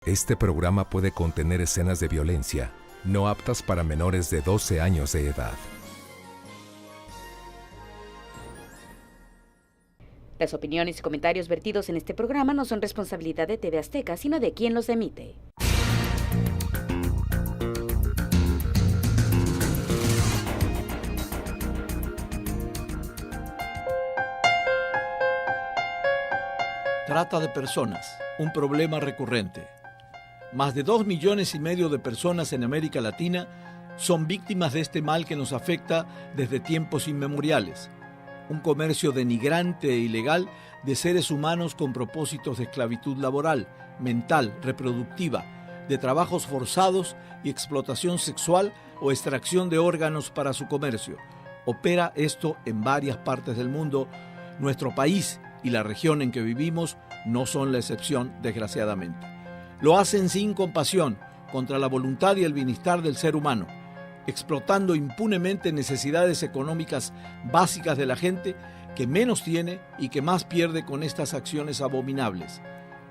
Este programa puede contener escenas de violencia, no aptas para menores de 12 años de edad. Las opiniones y comentarios vertidos en este programa no son responsabilidad de TV Azteca, sino de quien los emite. Trata de personas, un problema recurrente. Más de 2,5 millones de personas en América Latina son víctimas de este mal que nos afecta desde tiempos inmemoriales. Un comercio denigrante e ilegal de seres humanos con propósitos de esclavitud laboral, mental, reproductiva, de trabajos forzados y explotación sexual o extracción de órganos para su comercio. Opera esto en varias partes del mundo. Nuestro país y la región en que vivimos no son la excepción, desgraciadamente. Lo hacen sin compasión contra la voluntad y el bienestar del ser humano, explotando impunemente necesidades económicas básicas de la gente que menos tiene y que más pierde con estas acciones abominables.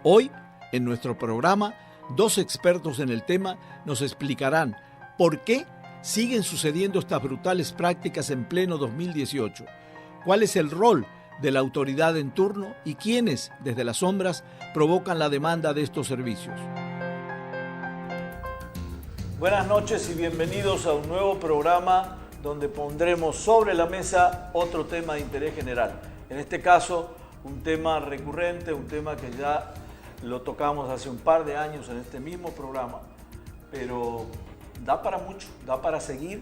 Hoy, en nuestro programa, 2 expertos en el tema nos explicarán por qué siguen sucediendo estas brutales prácticas en pleno 2018, cuál es el rol de la autoridad en turno y quiénes, desde las sombras, provocan la demanda de estos servicios. Buenas noches y bienvenidos a un nuevo programa donde pondremos sobre la mesa otro tema de interés general. En este caso, un tema recurrente, un tema que ya lo tocamos hace un par de años en este mismo programa, pero da para mucho, da para seguir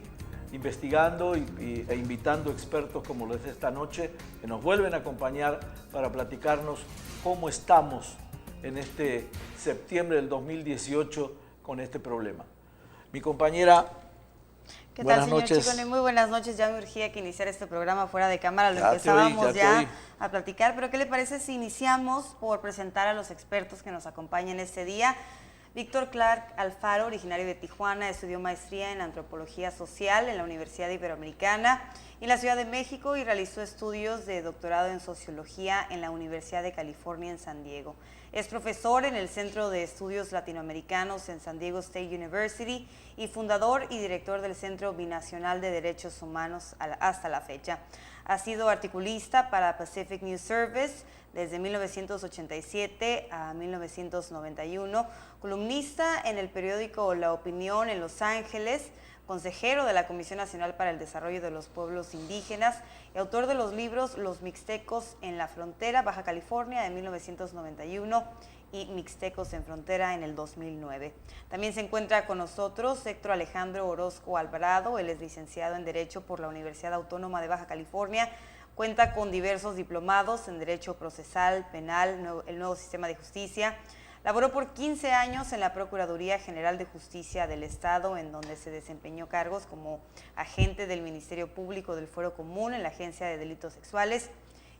investigando e invitando expertos como los de esta noche que nos vuelven a acompañar para platicarnos cómo estamos en este septiembre del 2018 con este problema. Mi compañera, ¿Qué buenas tal, señor noches. Chicone? Muy buenas noches. Ya me urgía que iniciara este programa fuera de cámara. Lo empezábamos ya a platicar, pero ¿qué le parece si iniciamos por presentar a los expertos que nos acompañan este día? Víctor Clark Alfaro, originario de Tijuana, estudió maestría en Antropología Social en la Universidad Iberoamericana y en la Ciudad de México y realizó estudios de doctorado en Sociología en la Universidad de California en San Diego. Es profesor en el Centro de Estudios Latinoamericanos en San Diego State University y fundador y director del Centro Binacional de Derechos Humanos hasta la fecha. Ha sido articulista para Pacific News Service desde 1987 a 1991, columnista en el periódico La Opinión en Los Ángeles, consejero de la Comisión Nacional para el Desarrollo de los Pueblos Indígenas y autor de los libros Los Mixtecos en la Frontera, Baja California, de 1991 y Mixtecos en Frontera en el 2009. También se encuentra con nosotros Héctor Alejandro Orozco Alvarado. Él es licenciado en Derecho por la Universidad Autónoma de Baja California. Cuenta con diversos diplomados en Derecho Procesal, Penal, el Nuevo Sistema de Justicia. Laboró por 15 años en la Procuraduría General de Justicia del Estado, en donde se desempeñó cargos como agente del Ministerio Público del Fuero Común en la Agencia de Delitos Sexuales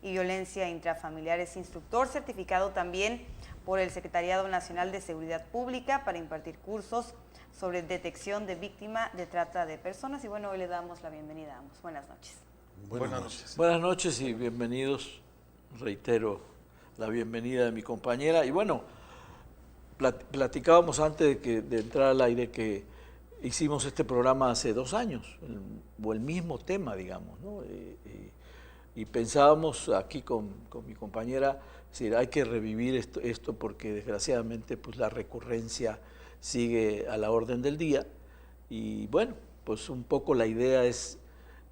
y Violencia Intrafamiliar. Es instructor certificado también por el Secretariado Nacional de Seguridad Pública para impartir cursos sobre detección de víctima de trata de personas. Y bueno, hoy le damos la bienvenida a ambos. Buenas noches. Buenas noches. Buenas noches y bienvenidos. Reitero la bienvenida de mi compañera. Y bueno, platicábamos antes de entrar al aire que hicimos este programa hace 2 años, o el mismo tema, digamos, ¿no? Y pensábamos aquí con mi compañera, decir, hay que revivir esto porque desgraciadamente pues la recurrencia sigue a la orden del día. Y bueno, pues un poco la idea es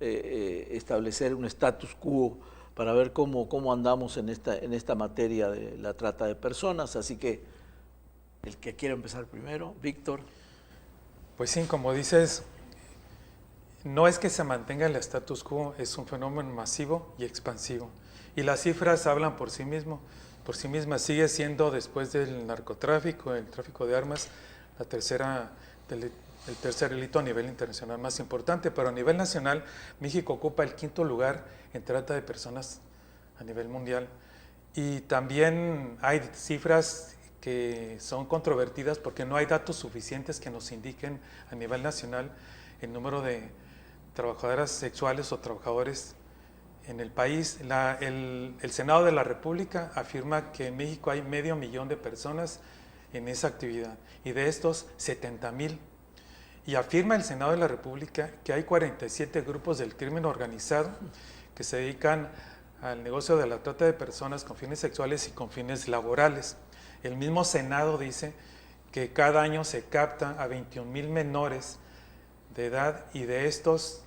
establecer un status quo para ver cómo andamos en esta materia de la trata de personas. Así que el que quiera empezar primero, Víctor. Pues sí, como dices, no es que se mantenga el status quo, es un fenómeno masivo y expansivo. Y las cifras hablan por sí mismas. Sigue siendo, después del narcotráfico, el tráfico de armas, el tercer delito a nivel internacional más importante, pero a nivel nacional México ocupa el 5º lugar en trata de personas a nivel mundial. Y también hay cifras que son controvertidas porque no hay datos suficientes que nos indiquen a nivel nacional el número de trabajadoras sexuales o trabajadores en el país. El Senado de la República afirma que en México hay 500,000 de personas en esa actividad, y de estos 70,000. Y afirma el Senado de la República que hay 47 grupos del crimen organizado que se dedican al negocio de la trata de personas con fines sexuales y con fines laborales. El mismo Senado dice que cada año se capta a 21,000 menores de edad, y de estos,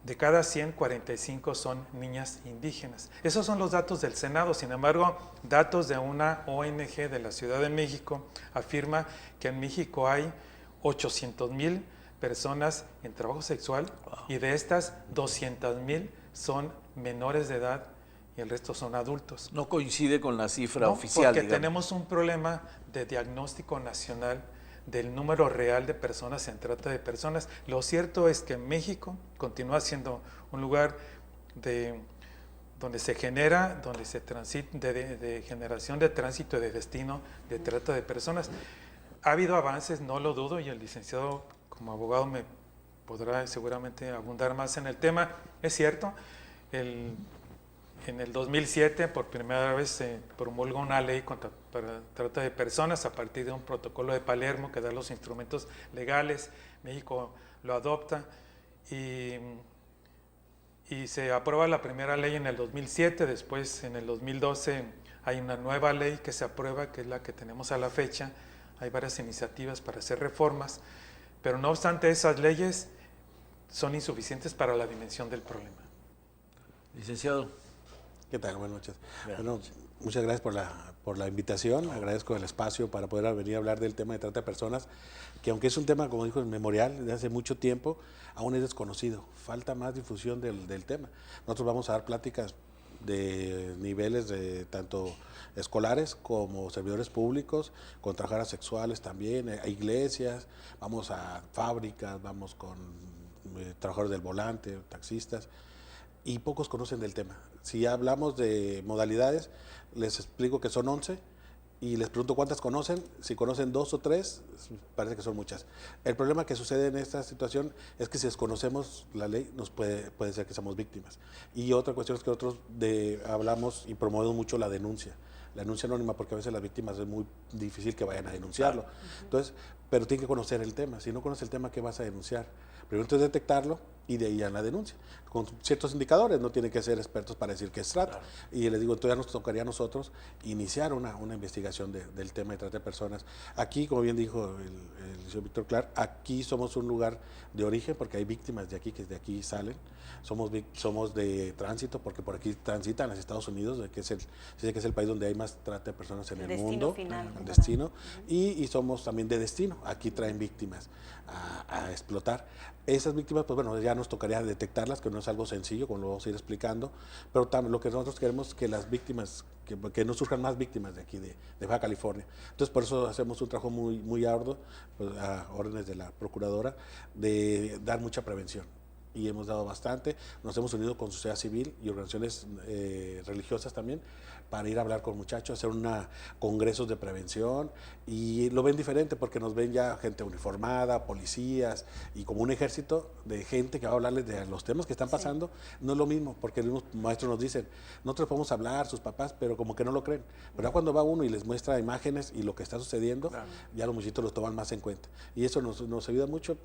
de cada 100, 45 son niñas indígenas. Esos son los datos del Senado. Sin embargo, datos de una ONG de la Ciudad de México afirma que en México hay 800,000 personas en trabajo sexual, y de estas 200,000 son menores de edad y el resto son adultos. No coincide con la cifra No, oficial, porque digamos. tenemos un problema de diagnóstico nacional del número real de personas en trata de personas. Lo cierto es que México continúa siendo un lugar donde se genera, donde se transita, de generación de tránsito y de destino de trata de personas. Ha habido avances, no lo dudo, y el licenciado como abogado me podrá seguramente abundar más en el tema. Es cierto, en el 2007 por primera vez se promulga una ley para trata de personas a partir de un protocolo de Palermo que da los instrumentos legales. México lo adopta y se aprueba la primera ley en el 2007. Después, en el 2012, hay una nueva ley que se aprueba, que es la que tenemos a la fecha. Hay varias iniciativas para hacer reformas, pero no obstante, esas leyes son insuficientes para la dimensión del problema. Licenciado. ¿Qué tal? Buenas noches. Bueno, muchas gracias por la invitación. Agradezco el espacio para poder venir a hablar del tema de trata de personas, que aunque es un tema, como dijo, memorial de hace mucho tiempo, aún es desconocido. Falta más difusión del tema. Nosotros vamos a dar pláticas de niveles de tanto escolares como servidores públicos, con trabajadoras sexuales también, a iglesias, vamos a fábricas, vamos con trabajadores del volante, taxistas, y pocos conocen del tema. Si hablamos de modalidades, les explico que son 11 y les pregunto cuántas conocen. Si conocen 2 o 3, parece que son muchas. El problema que sucede en esta situación es que si desconocemos la ley, nos puede ser que seamos víctimas. Y otra cuestión es que nosotros hablamos y promovemos mucho la denuncia anónima, porque a veces las víctimas es muy difícil que vayan a denunciarlo. Entonces, pero tienen que conocer el tema. Si no conoces el tema, ¿qué vas a denunciar? Primero es detectarlo y de ahí a la denuncia. Con ciertos indicadores, no tienen que ser expertos para decir que es trata. Claro. Y les digo, entonces ya nos tocaría a nosotros iniciar una investigación del tema de trata de personas. Aquí, como bien dijo el señor Víctor Clark, aquí somos un lugar de origen porque hay víctimas de aquí que de aquí salen. Somos de tránsito porque por aquí transitan a los Estados Unidos, que es el país donde hay más trata de personas en el mundo. Final. El destino. Y somos también de destino. Aquí traen víctimas a explotar. Esas víctimas, pues bueno, ya nos tocaría detectarlas, que no es algo sencillo, como lo vamos a ir explicando, pero también lo que nosotros queremos es que las víctimas, que no surjan más víctimas de aquí, de Baja California. Entonces, por eso hacemos un trabajo muy, muy arduo, pues, a órdenes de la procuradora, de dar mucha prevención. Y hemos dado bastante, nos hemos unido con sociedad civil y organizaciones religiosas también, para ir a hablar con muchachos, hacer congresos de prevención, y lo ven diferente porque nos ven ya gente uniformada, policías, y como un ejército de gente que va a hablarles de los temas que están pasando. No es lo mismo, porque los maestros nos dicen, nosotros podemos hablar, sus papás, pero como que no lo creen. Pero ya cuando va uno y les muestra imágenes y lo que está sucediendo, claro, ya los muchachitos los toman más en cuenta. Y eso nos ayuda mucho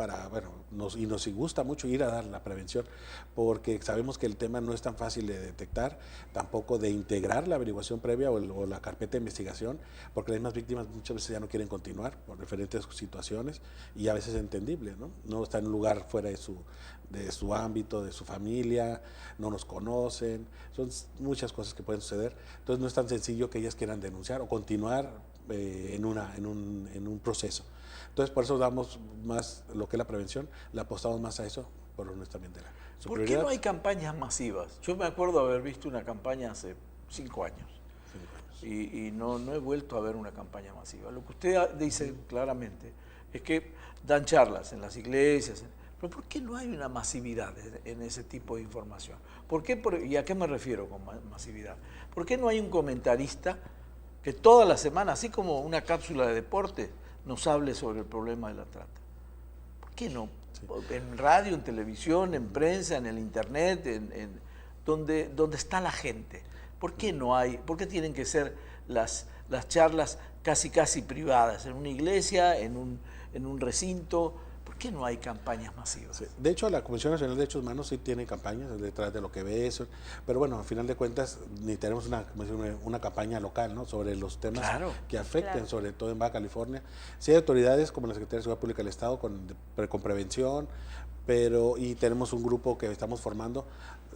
nos gusta mucho ir a dar la prevención, porque sabemos que el tema no es tan fácil de detectar, tampoco de integrar la averiguación previa o la carpeta de investigación, porque las mismas víctimas muchas veces ya no quieren continuar por diferentes situaciones, y a veces es entendible, ¿no? No está en un lugar fuera de su ámbito, de su familia, no nos conocen, son muchas cosas que pueden suceder. Entonces no es tan sencillo que ellas quieran denunciar o continuar en un proceso. Entonces por eso damos más lo que es la prevención, le apostamos más a eso, por honestamente la superioridad. ¿Por qué no hay campañas masivas? Yo me acuerdo haber visto una campaña hace 5 años. Y no he vuelto a ver una campaña masiva. Lo que usted dice claramente es que dan charlas en las iglesias, pero ¿por qué no hay una masividad en ese tipo de información? ¿Y a qué me refiero con masividad? ¿Por qué no hay un comentarista que toda la semana, así como una cápsula de deporte, nos hable sobre el problema de la trata? ¿Por qué no? Sí. En radio, en televisión, en prensa, en el internet, donde está la gente. ¿Por qué no hay? ¿Por qué tienen que ser las charlas casi privadas, en una iglesia, en un recinto. ¿Por qué no hay campañas masivas? Sí. De hecho, la Comisión Nacional de Derechos Humanos sí tiene campañas detrás de lo que ve eso, pero bueno, al final de cuentas ni tenemos una campaña local, ¿no?, sobre los temas que afecten, sobre todo en Baja California. Sí hay autoridades como la Secretaría de Seguridad Pública del Estado con prevención, y tenemos un grupo que estamos formando,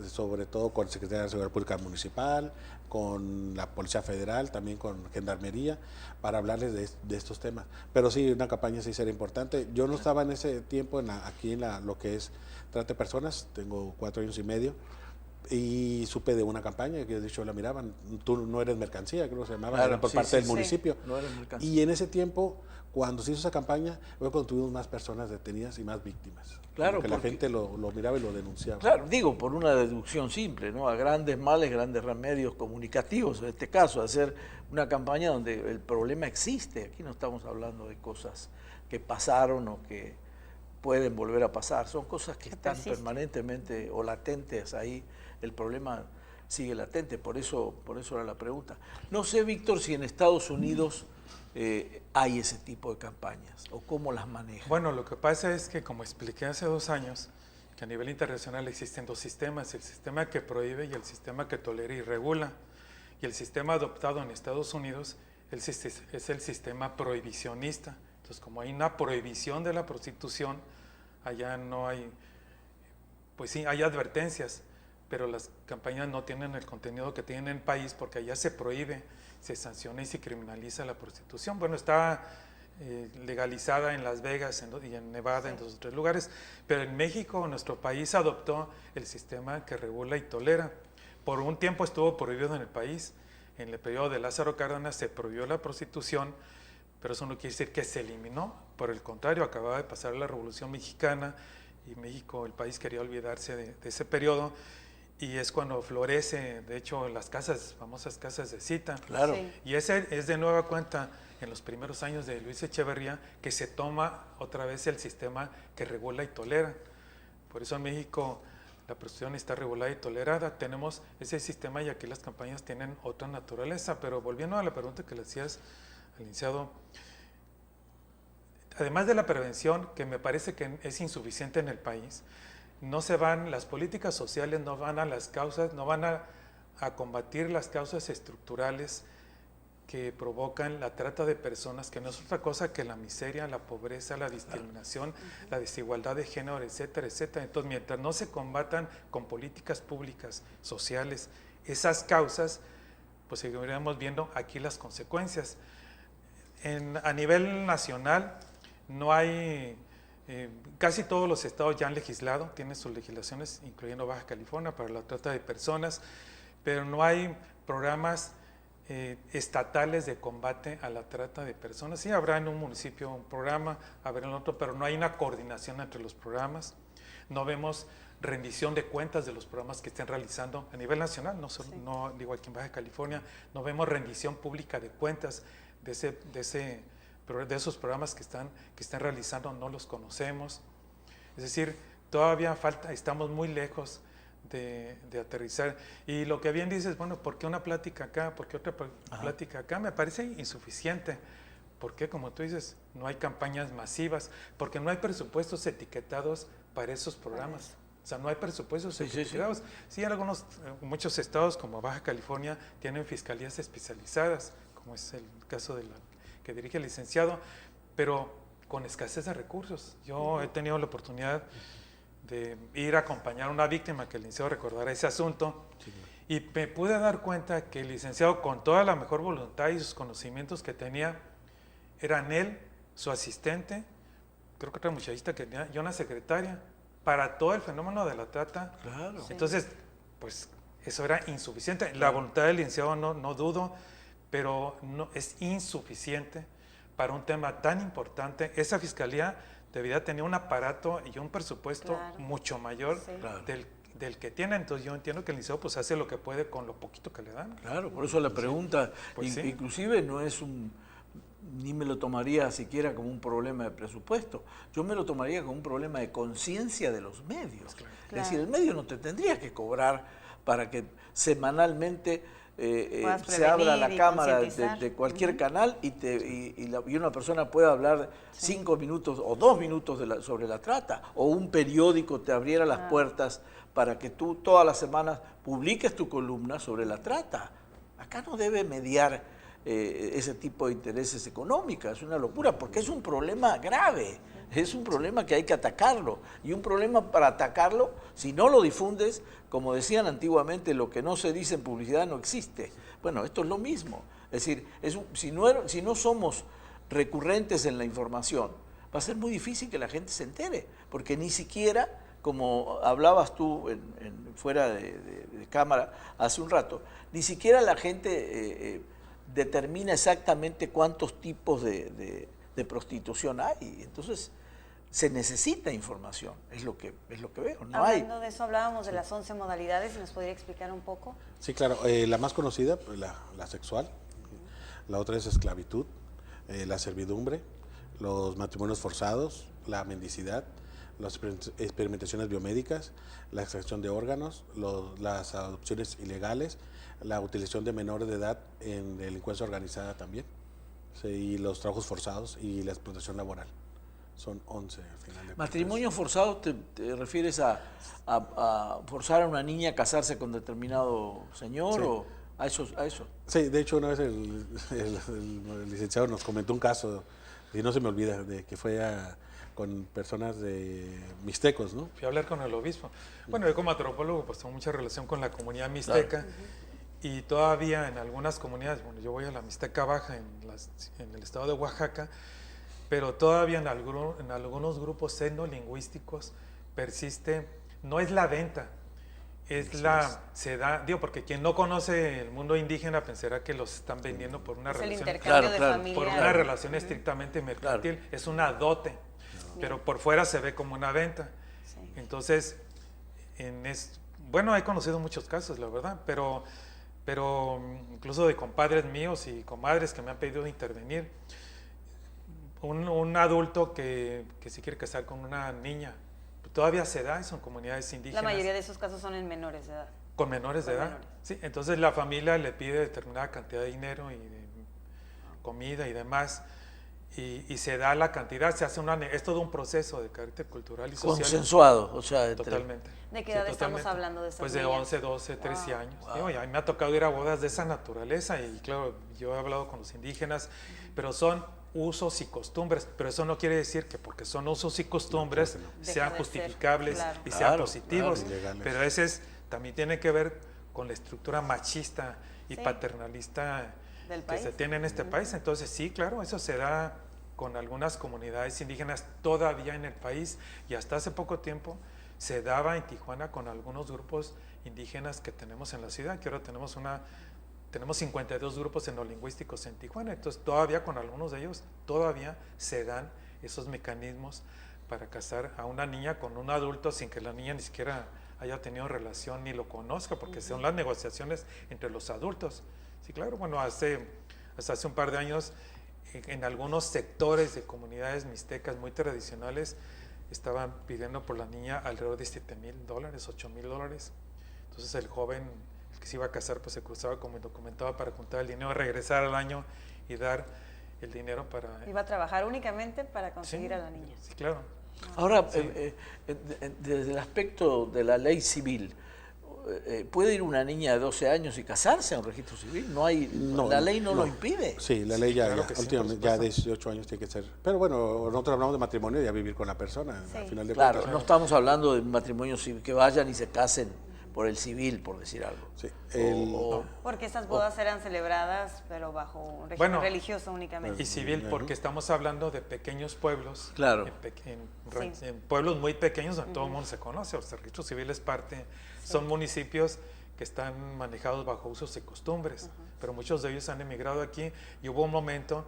sobre todo con la Secretaría de Seguridad Pública Municipal, con la Policía Federal, también con Gendarmería, para hablarles de estos temas. Pero sí, una campaña sí sería importante. Yo no estaba en ese tiempo aquí en lo que es trata de personas, tengo 4 años y medio, y supe de una campaña que de hecho la miraban, tú no eres mercancía, creo que se llamaba, era por parte del municipio. No eres mercancía. Y en ese tiempo, cuando se hizo esa campaña, fue cuando tuvimos más personas detenidas y más víctimas. Claro, porque la gente lo miraba y lo denunciaba. Claro, digo, por una deducción simple, ¿no? A grandes males, grandes remedios comunicativos. En este caso, hacer una campaña donde el problema existe. Aquí no estamos hablando de cosas que pasaron o que pueden volver a pasar. Son cosas que están permanentemente o latentes ahí. El problema sigue latente, por eso era la pregunta. No sé, Víctor, si en Estados Unidos hay ese tipo de campañas o cómo las manejan. Bueno, lo que pasa es que, como expliqué hace 2 años, que a nivel internacional existen 2 sistemas, el sistema que prohíbe y el sistema que tolera y regula. Y el sistema adoptado en Estados Unidos es el sistema prohibicionista. Entonces, como hay una prohibición de la prostitución, allá no hay, pues sí, hay advertencias, pero las campañas no tienen el contenido que tienen en el país, porque allá se prohíbe, se sanciona y se criminaliza la prostitución. Bueno, está legalizada en Las Vegas y en Nevada, en 2 o 3 lugares, pero en México, nuestro país, adoptó el sistema que regula y tolera. Por un tiempo estuvo prohibido en el país. En el periodo de Lázaro Cárdenas se prohibió la prostitución, pero eso no quiere decir que se eliminó. Por el contrario, acababa de pasar la Revolución Mexicana y México, el país, quería olvidarse de ese periodo. Y es cuando florece, de hecho, las famosas casas de cita. Claro. Sí. Y ese es de nueva cuenta, en los primeros años de Luis Echeverría, que se toma otra vez el sistema que regula y tolera. Por eso en México la prostitución está regulada y tolerada. Tenemos ese sistema y aquí las campañas tienen otra naturaleza. Pero volviendo a la pregunta que le hacías al licenciado, además de la prevención, que me parece que es insuficiente en el país, las políticas sociales no van a las causas, no van a combatir las causas estructurales que provocan la trata de personas, que no es otra cosa que la miseria, la pobreza, la discriminación, la desigualdad de género, etcétera, etcétera. Entonces, mientras no se combatan con políticas públicas, sociales, esas causas, pues seguiremos viendo aquí las consecuencias. A nivel nacional no hay... casi todos los estados ya han legislado, tienen sus legislaciones, incluyendo Baja California, para la trata de personas, pero no hay programas estatales de combate a la trata de personas. Sí, habrá en un municipio un programa, habrá en otro, pero no hay una coordinación entre los programas. No vemos rendición de cuentas de los programas que estén realizando a nivel nacional, no digo aquí en Baja California, no vemos rendición pública de cuentas de esos programas que están realizando, no los conocemos. Es decir, todavía estamos muy lejos de aterrizar. Y lo que bien dices, bueno, ¿por qué una plática acá? ¿Por qué otra plática acá? Me parece insuficiente. ¿Por qué? Como tú dices, no hay campañas masivas, porque no hay presupuestos etiquetados para esos programas. O sea, no hay presupuestos etiquetados. Sí, muchos estados como Baja California tienen fiscalías especializadas, como es el caso que dirige el licenciado, pero con escasez de recursos. Yo he tenido la oportunidad de ir a acompañar a una víctima, que el licenciado recordará ese asunto, y me pude dar cuenta que el licenciado, con toda la mejor voluntad y sus conocimientos que tenía, eran él, su asistente, creo que otra muchachita que tenía, y una secretaria, para todo el fenómeno de la trata. Claro. Entonces, pues eso era insuficiente. Claro. La voluntad del licenciado no dudo, pero no es insuficiente para un tema tan importante. Esa fiscalía debería tener un aparato y un presupuesto mucho mayor del que tiene. Entonces yo entiendo que el liceo pues hace lo que puede con lo poquito que le dan. Claro, por eso la pregunta, pues inclusive no es ni me lo tomaría siquiera como un problema de presupuesto, yo me lo tomaría como un problema de conciencia de los medios. Claro. Es decir, el medio no te tendría que cobrar para que semanalmente se abra la cámara concientizar. de cualquier canal y una persona pueda hablar 5 minutos o 2 minutos sobre la trata, o un periódico te abriera las puertas para que tú todas las semanas publiques tu columna sobre la trata. Acá no debe mediar ese tipo de intereses económicos, es una locura, porque es un problema grave, es un problema que hay que atacarlo, y un problema para atacarlo, si no lo difundes, como decían antiguamente, lo que no se dice en publicidad no existe. Bueno, esto es lo mismo, es decir, si no somos recurrentes en la información, va a ser muy difícil que la gente se entere, porque ni siquiera, como hablabas tú fuera de cámara hace un rato, ni siquiera la gente determina exactamente cuántos tipos de prostitución hay. Entonces, se necesita información, es lo que veo. Hablando de eso, hablábamos de las 11 modalidades, ¿nos podría explicar un poco? Sí, claro. La más conocida, pues, la sexual. La otra es esclavitud, la servidumbre, los matrimonios forzados, la mendicidad, las experimentaciones biomédicas, la extracción de órganos, las adopciones ilegales, la utilización de menores de edad en delincuencia organizada también, sí, y los trabajos forzados y la explotación laboral. Son 11 al final de cuentas. ¿Matrimonio forzado te refieres a forzar a una niña a casarse con determinado señor, sí, o a eso? Sí, de hecho una vez el licenciado nos comentó un caso, y no se me olvida, de que fue con personas de mixtecos, ¿no? Fui a hablar con el obispo. Bueno, yo como antropólogo pues tengo mucha relación con la comunidad mixteca, y todavía en algunas comunidades, bueno, yo voy a la Mixteca Baja en el estado de Oaxaca, pero todavía en algunos grupos etnolingüísticos persiste, no es la venta, se da, porque quien no conoce el mundo indígena pensará que los están vendiendo por una relación, el intercambio de familia. por una relación estrictamente mercantil, es una dote, pero por fuera se ve como una venta. Sí. Entonces, bueno, he conocido muchos casos, la verdad, pero incluso de compadres míos y comadres que me han pedido intervenir. Un adulto que se quiere casar con una niña, todavía se da eso en comunidades indígenas. La mayoría de esos casos son en menores de edad. Con menores de edad. Menores. Sí, entonces la familia le pide determinada cantidad de dinero y de comida y demás, y se da la cantidad, se hace es todo un proceso de carácter cultural y social. Consensuado, o sea, Totalmente. ¿De qué edad estamos hablando de esas Pues de niñas? 11, 12, 13 años. Wow. Digo, y a mí me ha tocado ir a bodas de esa naturaleza, y claro, yo he hablado con los indígenas, pero son usos y costumbres, pero eso no quiere decir que porque son usos y costumbres sean justificables, claro, y sean positivos, ilegales. pero ese también tiene que ver con la estructura machista y Sí. paternalista Del que país. se tiene en este país. Entonces sí, claro, eso se da con algunas comunidades indígenas todavía en el país, y hasta hace poco tiempo se daba en Tijuana con algunos grupos indígenas que tenemos en la ciudad, que ahora tenemos 52 grupos etnolingüísticos en Tijuana, entonces todavía con algunos de ellos todavía se dan esos mecanismos para casar a una niña con un adulto sin que la niña ni siquiera haya tenido relación ni lo conozca, porque son las negociaciones entre los adultos. Sí, claro, bueno, hasta hace un par de años en algunos sectores de comunidades mixtecas muy tradicionales estaban pidiendo por la niña alrededor de $7,000, $8,000. Entonces el joven, el que se iba a casar, pues se cruzaba como documentaba para juntar el dinero, regresar al año y dar el dinero para... Iba a trabajar únicamente para conseguir Sí, a la niña. Sí, claro. Ahora, Sí. desde el aspecto de la ley civil, ¿puede ir una niña de 12 años y casarse a un registro civil? La ley no lo impide. Sí, la ley ya, claro que sí, últimamente, por ya supuesto. 18 años tiene que ser. Pero bueno, nosotros hablamos de matrimonio y ya vivir con la persona, Sí. al final de Claro, cuentas. no estamos hablando de matrimonio civil, que vayan y se casen por el civil, por decir algo. Sí, Porque estas bodas eran celebradas, pero bajo un régimen Bueno, religioso únicamente. Y civil, porque estamos hablando de pequeños pueblos, Claro. en pueblos muy pequeños donde todo el mundo se conoce. O sea, el registro civil es parte, son municipios que están manejados bajo usos y costumbres, pero muchos de ellos han emigrado aquí, y hubo un momento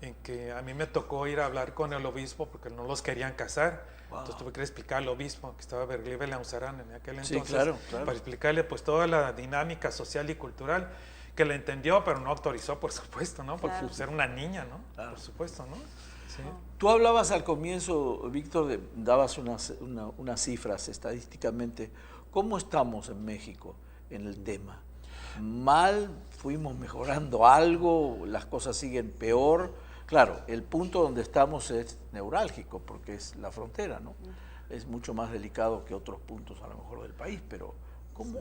en que a mí me tocó ir a hablar con el obispo porque no los querían casar. Entonces tuve que explicar al obispo, que estaba Berglibe Lauzarán en aquel entonces, Sí, claro. para explicarle pues toda la dinámica social y cultural, que la entendió, pero no autorizó, por supuesto, ¿no? Porque Claro. era una niña, ¿no? Claro. Por supuesto, ¿no? Sí. Tú hablabas al comienzo, Víctor, dabas unas cifras estadísticamente. ¿Cómo estamos en México en el tema? mal, fuimos mejorando algo, las cosas siguen peor. Claro, el punto donde estamos es neurálgico porque es la frontera, ¿no? Es mucho más delicado que otros puntos a lo mejor del país, pero ¿cómo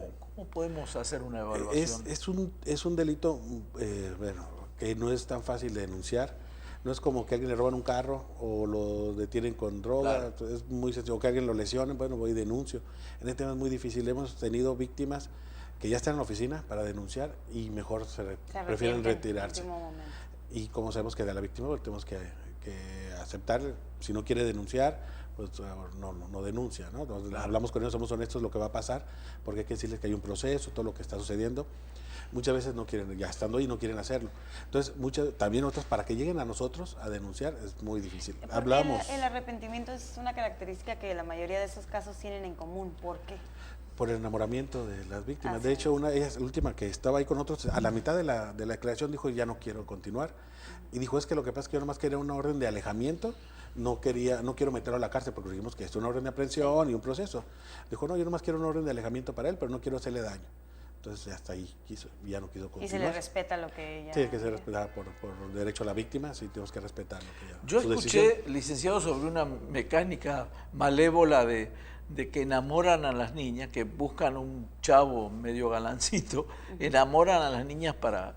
podemos hacer una evaluación? Es un delito bueno, que no es tan fácil de denunciar. No es como que a alguien le roban un carro o lo detienen con droga, claro. Es muy sencillo, o que alguien lo lesione, bueno, voy y denuncio. En este tema es muy difícil. Hemos tenido víctimas que ya están en la oficina para denunciar y mejor prefieren retirarse. Y como sabemos que de la víctima, pues, tenemos que aceptar, si no quiere denunciar, pues no denuncia, ¿no? Entonces, hablamos con ellos, somos honestos lo que va a pasar, porque hay que decirles que hay un proceso, todo lo que está sucediendo. Muchas veces no quieren, ya estando ahí no quieren hacerlo. Entonces, también otras, para que lleguen a nosotros a denunciar, es muy difícil. Hablamos. El arrepentimiento es una característica que la mayoría de esos casos tienen en común. ¿Por qué? Por el enamoramiento de las víctimas. De hecho, ella es la última que estaba ahí con nosotros, a la mitad de la declaración dijo, ya no quiero continuar. Y dijo, es que lo que pasa es que yo nomás quería una orden de alejamiento, no quiero meterlo a la cárcel porque dijimos que es una orden de aprehensión y un proceso. Dijo, no, yo nomás quiero una orden de alejamiento para él, pero no quiero hacerle daño. Entonces hasta ahí ya no quiso continuar. Y se le respeta lo que ella... Sí, que se respeta por derecho a la víctima, sí tenemos que respetar lo que ella... Yo escuché, licenciado, sobre una mecánica malévola de que enamoran a las niñas, que buscan un chavo medio galancito, enamoran a las niñas para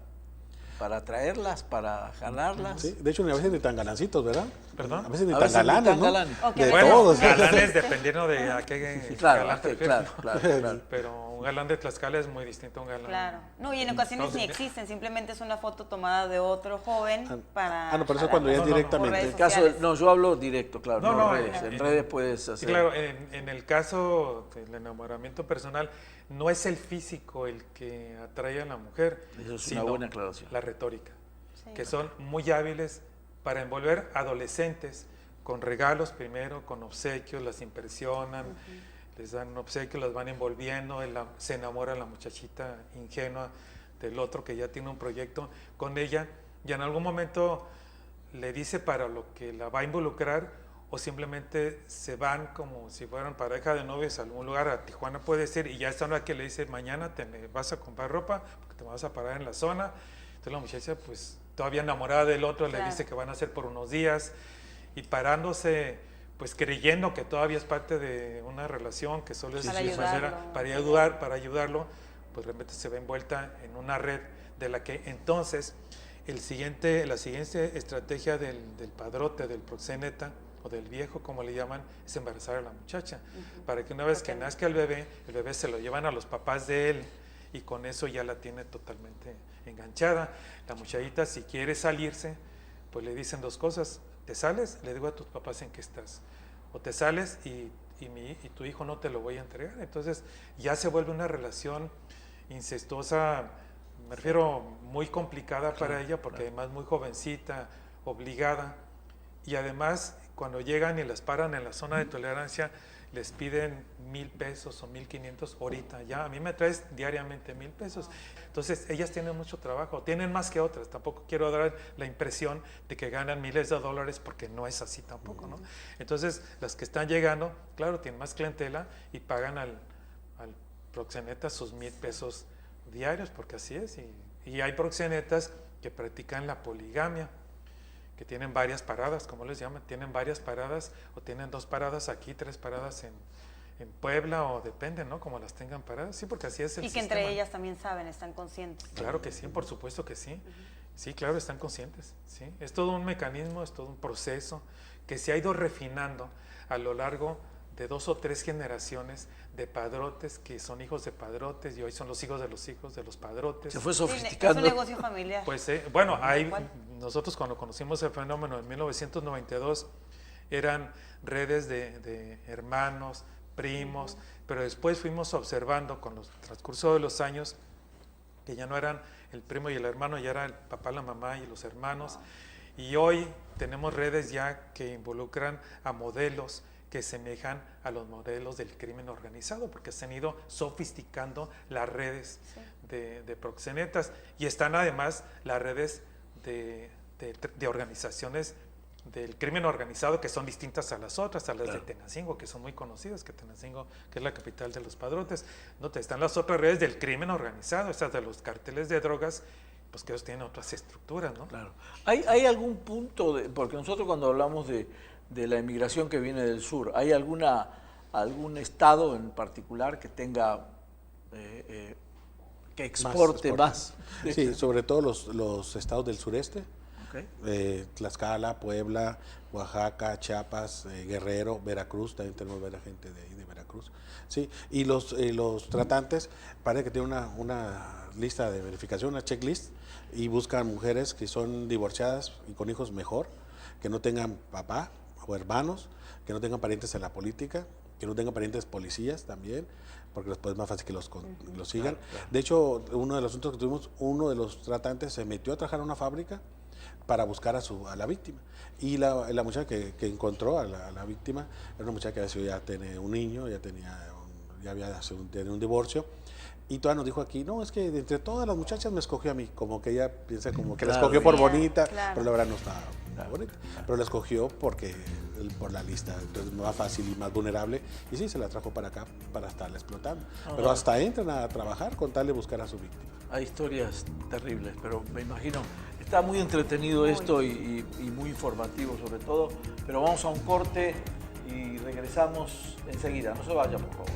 atraerlas, para jalarlas. Sí, de hecho a veces ni tan galancitos, ¿verdad? ¿Perdón? A veces ni tan galanes, ¿no? Okay. Bueno, todos. galanes dependiendo de a qué galán te refieres, claro. Pero un galán de Tlaxcala es muy distinto a un galán. Claro. No, y en ocasiones ni existen, simplemente es una foto tomada de otro joven para... no, por eso cuando ya es directamente. En el caso, yo hablo directo, claro, en redes puedes hacer. Sí, claro, en el caso del enamoramiento personal, no es el físico el que atrae a la mujer, eso es sino una buena aclaración. La retórica, sí, que son muy hábiles para envolver adolescentes con regalos primero, con obsequios, las impresionan, les dan obsequios, las van envolviendo, se enamora la muchachita ingenua del otro que ya tiene un proyecto con ella y en algún momento le dice para lo que la va a involucrar o simplemente se van como si fueran pareja de novios a algún lugar, a Tijuana puede ser, y ya esta hora que le dice mañana te vas a comprar ropa porque te vas a parar en la zona. Entonces la muchacha pues todavía enamorada del otro le dice que van a ser por unos días y parándose pues creyendo que todavía es parte de una relación que solo es para ayudarlo, pues realmente se ve envuelta en una red de la que entonces la siguiente estrategia del padrote, del proxeneta o del viejo, como le llaman, es embarazar a la muchacha, para que una vez que nazca el bebé se lo llevan a los papás de él y con eso ya la tiene totalmente enganchada. La muchachita, si quiere salirse, pues le dicen dos cosas: te sales, le digo a tus papás en qué estás, o te sales y tu hijo no te lo voy a entregar. Entonces ya se vuelve una relación incestuosa, me refiero muy complicada para ella, porque además muy jovencita, obligada, y además cuando llegan y las paran en la zona de tolerancia, les piden 1,000 pesos o 1,500 ahorita. Ya a mí me traes diariamente 1,000 pesos. Entonces ellas tienen mucho trabajo, tienen más que otras. Tampoco quiero dar la impresión de que ganan miles de dólares porque no es así tampoco, ¿no? Entonces las que están llegando, claro, tienen más clientela y pagan al proxeneta sus 1,000 pesos diarios, porque así es. Y hay proxenetas que practican la poligamia, que tienen varias paradas, como les llaman, tienen varias paradas o tienen 2 paradas aquí, 3 paradas en Puebla, o depende, ¿no? Como las tengan paradas, sí, porque así es el sistema. Y que entre ellas también saben, están conscientes. Claro que sí, por supuesto que sí. Sí, claro, están conscientes, sí. Es todo un mecanismo, es todo un proceso que se ha ido refinando a lo largo de 2 o 3 generaciones de padrotes que son hijos de padrotes y hoy son los hijos de los padrotes. Se fue sofisticando. Es un negocio familiar. Pues bueno, nosotros cuando conocimos el fenómeno en 1992 eran redes de hermanos, primos, pero después fuimos observando con el transcurso de los años que ya no eran el primo y el hermano, ya era el papá, la mamá y los hermanos. Y hoy tenemos redes ya que involucran a modelos que semejan a los modelos del crimen organizado, porque se han ido sofisticando las redes de proxenetas, y están además las redes de organizaciones del crimen organizado, que son distintas a las otras, a las de Tenancingo, que son muy conocidas, que Tenancingo, que es la capital de los padrotes. ¿No? Están las otras redes del crimen organizado, esas de los carteles de drogas, pues que ellos tienen otras estructuras, ¿no? Claro. ¿Hay algún punto, porque nosotros cuando hablamos de la inmigración que viene del sur, ¿hay algún estado en particular que tenga, que exporte más? Sí, sobre todo los estados del sureste. Tlaxcala, Puebla, Oaxaca, Chiapas, Guerrero, Veracruz, también tenemos gente de ahí, de Veracruz. Sí, y los tratantes parece que tienen una lista de verificación, una checklist, y buscan mujeres que son divorciadas y con hijos mejor, que no tengan papá o hermanos, que no tengan parientes en la política, que no tengan parientes policías también, porque después es más fácil que los sigan. Claro. De hecho, uno de los asuntos que tuvimos, uno de los tratantes se metió a trabajar en una fábrica para buscar a la víctima. Y la muchacha que encontró a la víctima era una muchacha que ya tenía un niño, ya había tenido un divorcio. Y todavía nos dijo aquí, no, es que de entre todas las muchachas me escogió a mí, como que ella piensa como que la escogió por bonita, pero la verdad no estaba bonita. Pero la escogió por la lista, entonces más fácil y más vulnerable, y sí, se la trajo para acá para estarla explotando. Pero hasta entran a trabajar con tal de buscar a su víctima. Hay historias terribles, pero me imagino, está muy entretenido esto y muy informativo sobre todo, pero vamos a un corte y regresamos enseguida, no se vayan por favor.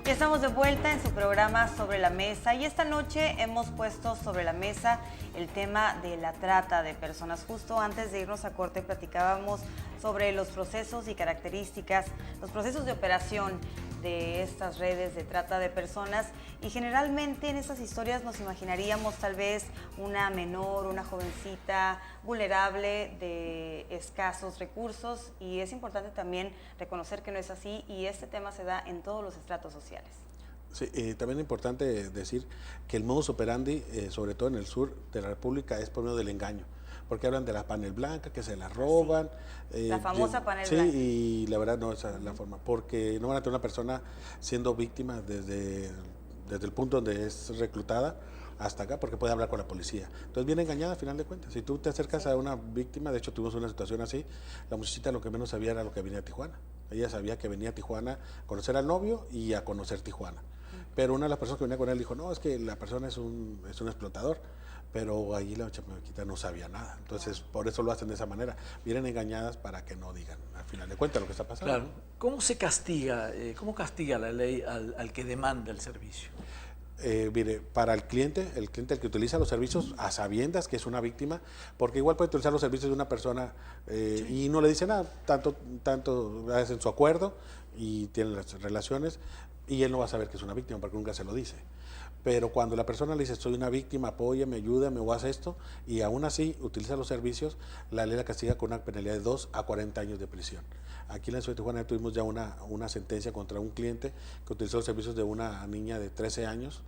Estamos de vuelta en su programa Sobre la Mesa y esta noche hemos puesto sobre la mesa el tema de la trata de personas. Justo antes de irnos a corte platicábamos sobre los procesos y características, los procesos de operación de estas redes de trata de personas, y generalmente en estas historias nos imaginaríamos tal vez una menor, una jovencita vulnerable de escasos recursos, y es importante también reconocer que no es así, y este tema se da en todos los estratos sociales. Sí, también es importante decir que el modus operandi, sobre todo en el sur de la República, es por medio del engaño, porque hablan de la panel blanca, que se la roban. La famosa panel blanca. Sí, y la verdad no es la forma, porque no van a tener una persona siendo víctima desde el punto donde es reclutada hasta acá, porque puede hablar con la policía. Entonces viene engañada a final de cuentas. Si tú te acercas a una víctima, de hecho tuvimos una situación así, la muchachita lo que menos sabía era lo que venía a Tijuana. Ella sabía que venía a Tijuana a conocer al novio y a conocer Tijuana. Pero una de las personas que venía con él dijo, no, es que la persona es un explotador, pero allí la chamaquita no sabía nada. Entonces, por eso lo hacen de esa manera. Vienen engañadas para que no digan, al final de cuentas, lo que está pasando. Claro. ¿Cómo se castiga, cómo castiga la ley al que demanda el servicio? Mire, para el cliente el que utiliza los servicios a sabiendas que es una víctima, porque igual puede utilizar los servicios de una persona y no le dice nada, tanto hacen su acuerdo y tienen las relaciones, y él no va a saber que es una víctima porque nunca se lo dice. Pero cuando la persona le dice, soy una víctima, apóyame, ayúdame o haz esto, y aún así utiliza los servicios, la ley la castiga con una penalidad de 2 a 40 años de prisión. Aquí en la ciudad de Tijuana tuvimos ya una sentencia contra un cliente que utilizó los servicios de una niña de 13 años.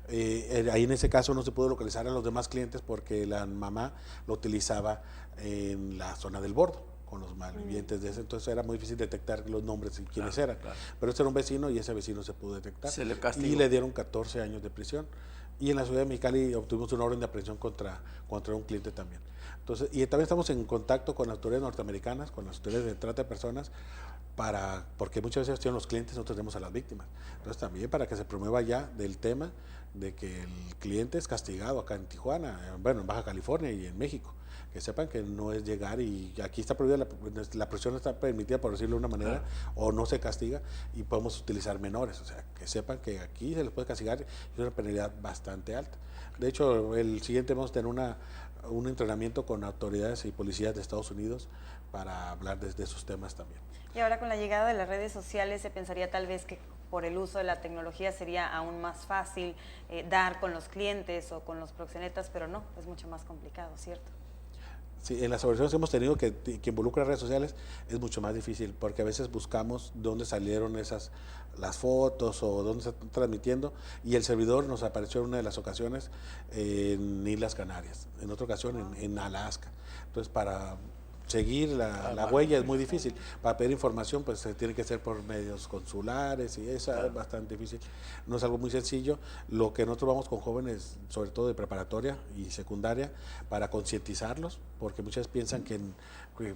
Ahí en ese caso no se pudo localizar a los demás clientes porque la mamá lo utilizaba en la zona del Bordo, con los malvivientes de ese, entonces era muy difícil detectar los nombres y quiénes eran. Claro. Pero este era un vecino y ese vecino se pudo detectar. Se le castigó. Y le dieron 14 años de prisión. Y en la ciudad de Mexicali obtuvimos una orden de aprehensión contra un cliente también. Entonces, y también estamos en contacto con las autoridades norteamericanas, con las autoridades de trata de personas, porque muchas veces tienen los clientes, nosotros tenemos a las víctimas. Entonces también para que se promueva ya del tema de que el cliente es castigado acá en Tijuana, bueno, en Baja California y en México. Que sepan que no es llegar y aquí está prohibida, la presión está permitida, por decirlo de una manera, o no se castiga, y podemos utilizar menores, o sea, que sepan que aquí se les puede castigar y es una penalidad bastante alta. De hecho, el siguiente vamos a tener un entrenamiento con autoridades y policías de Estados Unidos para hablar de esos temas también. Y ahora con la llegada de las redes sociales se pensaría tal vez que por el uso de la tecnología sería aún más fácil dar con los clientes o con los proxenetas, pero no, es mucho más complicado, ¿cierto? Sí, en las observaciones que hemos tenido que involucra redes sociales es mucho más difícil, porque a veces buscamos dónde salieron las fotos o dónde se están transmitiendo, y el servidor nos apareció en una de las ocasiones en Islas Canarias, en otra ocasión en Alaska. Entonces, para seguir la huella es muy difícil. Para pedir información, pues se tiene que hacer por medios consulares, y eso es bastante difícil. No es algo muy sencillo. Lo que nosotros vamos con jóvenes, sobre todo de preparatoria y secundaria, para concientizarlos, porque muchas piensan que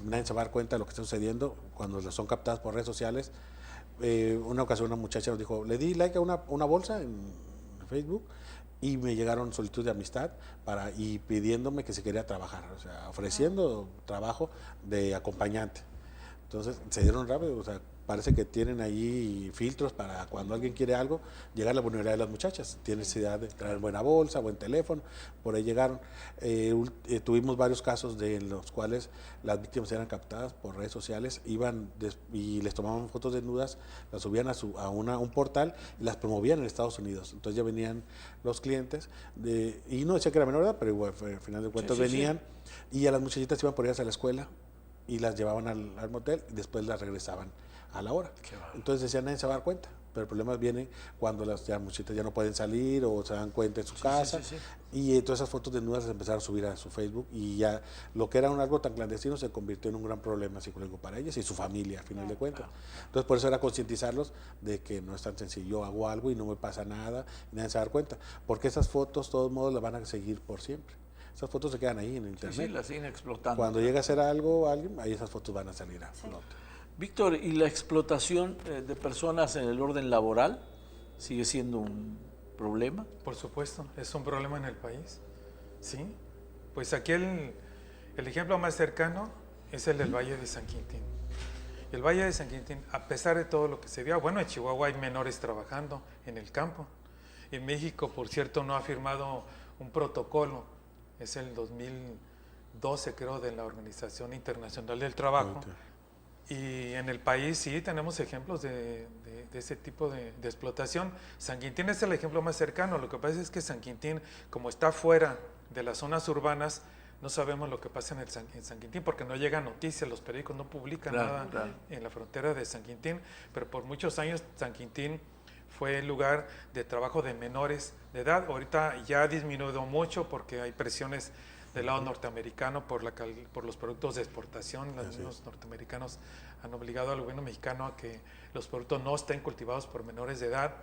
nadie se va a dar cuenta de lo que está sucediendo cuando son captadas por redes sociales. Una ocasión una muchacha nos dijo, le di like a una bolsa en Facebook, y me llegaron solicitud de amistad y pidiéndome que si quería trabajar, o sea, ofreciendo trabajo de acompañante. Entonces se dieron rápido, o sea, parece que tienen ahí filtros para cuando alguien quiere algo, llegar a la vulnerabilidad de las muchachas. Tienen necesidad de traer buena bolsa, buen teléfono, por ahí llegaron. Tuvimos varios casos en los cuales las víctimas eran captadas por redes sociales, iban y les tomaban fotos desnudas, las subían a un portal y las promovían en Estados Unidos. Entonces ya venían los clientes, y no decía que era menor de edad, pero igual, al final de cuentas venían, y a las muchachitas iban por ellas a la escuela y las llevaban al motel y después las regresaban a la hora. Entonces decían, nadie se va a dar cuenta, pero el problema viene cuando las muchachitas ya no pueden salir o se dan cuenta en su casa, y todas esas fotos desnudas se empezaron a subir a su Facebook, y ya lo que era algo tan clandestino se convirtió en un gran problema psicológico para ellas y su familia, a final de cuentas. Entonces por eso era concientizarlos de que no es tan sencillo, yo hago algo y no me pasa nada y nadie se va a dar cuenta, porque esas fotos de todos modos las van a seguir por siempre. Esas fotos se quedan ahí en internet. Sí, las siguen explotando. Cuando llega a hacer algo alguien, ahí esas fotos van a salir a flote. Víctor, ¿y la explotación de personas en el orden laboral sigue siendo un problema? Por supuesto, es un problema en el país, ¿sí? Pues aquí el ejemplo más cercano es el del Valle de San Quintín. El Valle de San Quintín, a pesar de todo lo que se dio, bueno, en Chihuahua hay menores trabajando en el campo. En México, por cierto, no ha firmado un protocolo, es el 2012, creo, de la Organización Internacional del Trabajo. Y en el país sí tenemos ejemplos de ese tipo de explotación. San Quintín es el ejemplo más cercano. Lo que pasa es que San Quintín, como está fuera de las zonas urbanas, no sabemos lo que pasa en San Quintín, porque no llegan noticias, los periódicos no publican nada en la frontera de San Quintín. Pero por muchos años San Quintín fue el lugar de trabajo de menores de edad. Ahorita ya ha disminuido mucho porque hay presiones del lado norteamericano por los productos de exportación. Los mismos norteamericanos han obligado al gobierno mexicano a que los productos no estén cultivados por menores de edad,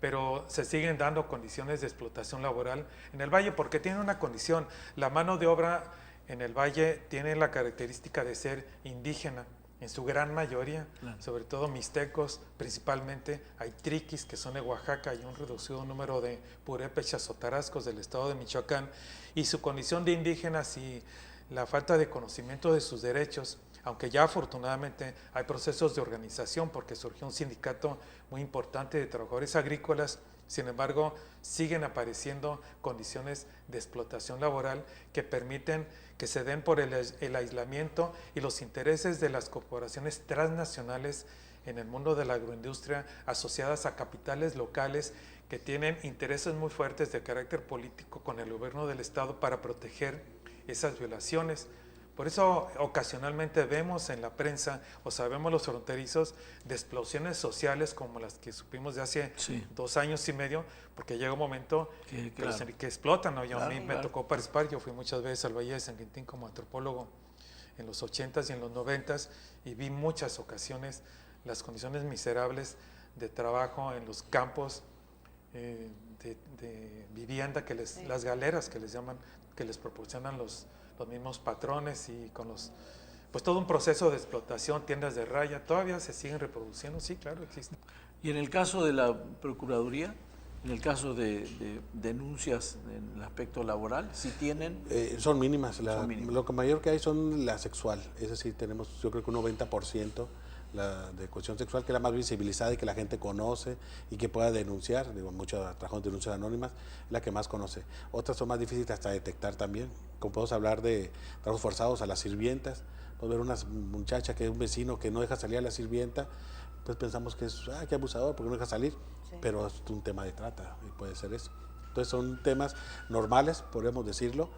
pero se siguen dando condiciones de explotación laboral en el valle, porque tiene una condición: la mano de obra en el valle tiene la característica de ser indígena, en su gran mayoría, sobre todo mixtecos principalmente. Hay triquis, que son de Oaxaca, y un reducido número de purépechas o tarascos del estado de Michoacán, y su condición de indígenas y la falta de conocimiento de sus derechos, aunque ya afortunadamente hay procesos de organización porque surgió un sindicato muy importante de trabajadores agrícolas. Sin embargo, siguen apareciendo condiciones de explotación laboral que permiten que se den por el aislamiento y los intereses de las corporaciones transnacionales en el mundo de la agroindustria, asociadas a capitales locales que tienen intereses muy fuertes de carácter político con el gobierno del estado para proteger esas violaciones. Por eso ocasionalmente vemos en la prensa, o sabemos los fronterizos, de explosiones sociales como las que supimos de hace 2 años y medio, porque llega un momento que explotan, ¿no? A mí me tocó participar, yo fui muchas veces al Valle de San Quintín como antropólogo en los 80s y en los 90s, y vi muchas ocasiones las condiciones miserables de trabajo en los campos de vivienda, las galeras que les llaman, que les proporcionan los mismos patrones, y con pues todo un proceso de explotación, tiendas de raya, todavía se siguen reproduciendo. Sí, claro, existe. Y en el caso de la Procuraduría, en el caso de denuncias en el aspecto laboral, ¿sí tienen? Son mínimas. Lo que mayor que hay son la sexual, es decir, tenemos yo creo que un 90% la de cuestión sexual, que es la más visibilizada y que la gente conoce y que pueda denunciar. Digo, muchos trabajamos de denuncias anónimas, la que más conoce. Otras son más difíciles hasta detectar también, como podemos hablar de trabajos forzados a las sirvientas. Podemos ver una muchacha que es un vecino que no deja salir a la sirvienta, pues pensamos que es, qué abusador, porque no deja salir, pero es un tema de trata y puede ser eso. Entonces son temas normales, podríamos decirlo,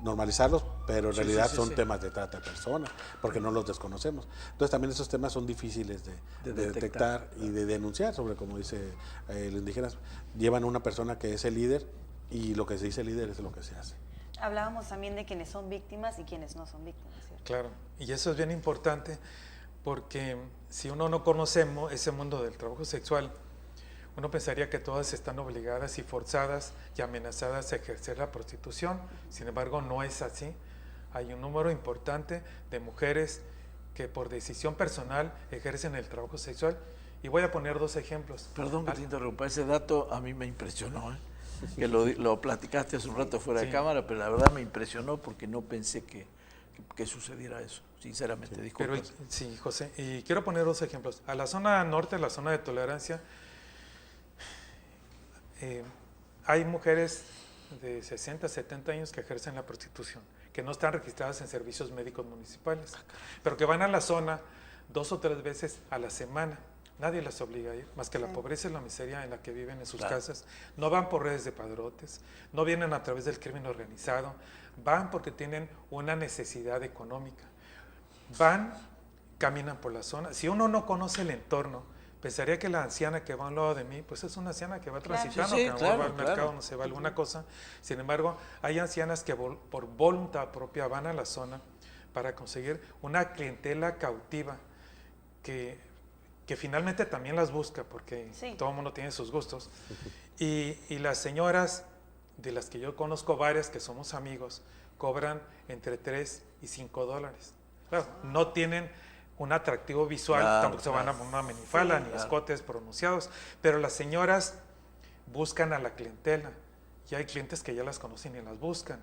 normalizarlos, pero en realidad son sí. temas de trata de personas, porque no los desconocemos. Entonces también esos temas son difíciles de detectar y de denunciar, sobre como dice los indígenas, llevan a una persona que es el líder y lo que se dice líder es lo que se hace. Hablábamos también de quienes son víctimas y quienes no son víctimas, ¿cierto? Claro, y eso es bien importante porque si uno no conocemos ese mundo del trabajo sexual, uno pensaría que todas están obligadas y forzadas y amenazadas a ejercer la prostitución. Sin embargo, no es así. Hay un número importante de mujeres que por decisión personal ejercen el trabajo sexual. Y voy a poner 2 ejemplos. Perdón que te interrumpa, ese dato a mí me impresionó, que lo platicaste hace un rato fuera de cámara, pero la verdad me impresionó porque no pensé que sucediera eso, sinceramente, disculpa. Pero, sí, José, y quiero poner 2 ejemplos. A la zona norte, la zona de tolerancia, hay mujeres de 60, 70 años que ejercen la prostitución, que no están registradas en servicios médicos municipales, pero que van a la zona 2 o 3 veces a la semana. Nadie las obliga a ir, más que la pobreza y la miseria en la que viven en sus casas. No van por redes de padrotes, no vienen a través del crimen organizado, van porque tienen una necesidad económica. Van, caminan por la zona. Si uno no conoce el entorno, pensaría que la anciana que va a un lado de mí, pues es una anciana que va transitando, que va al mercado, no se va a alguna cosa. Sin embargo, hay ancianas que por voluntad propia van a la zona para conseguir una clientela cautiva que finalmente también las busca, porque todo el mundo tiene sus gustos. Y las señoras, de las que yo conozco varias, que somos amigos, cobran entre $3 y $5. Claro, no tienen un atractivo visual, tampoco se van a una minifalda ni escotes pronunciados, pero las señoras buscan a la clientela, y hay clientes que ya las conocen y las buscan.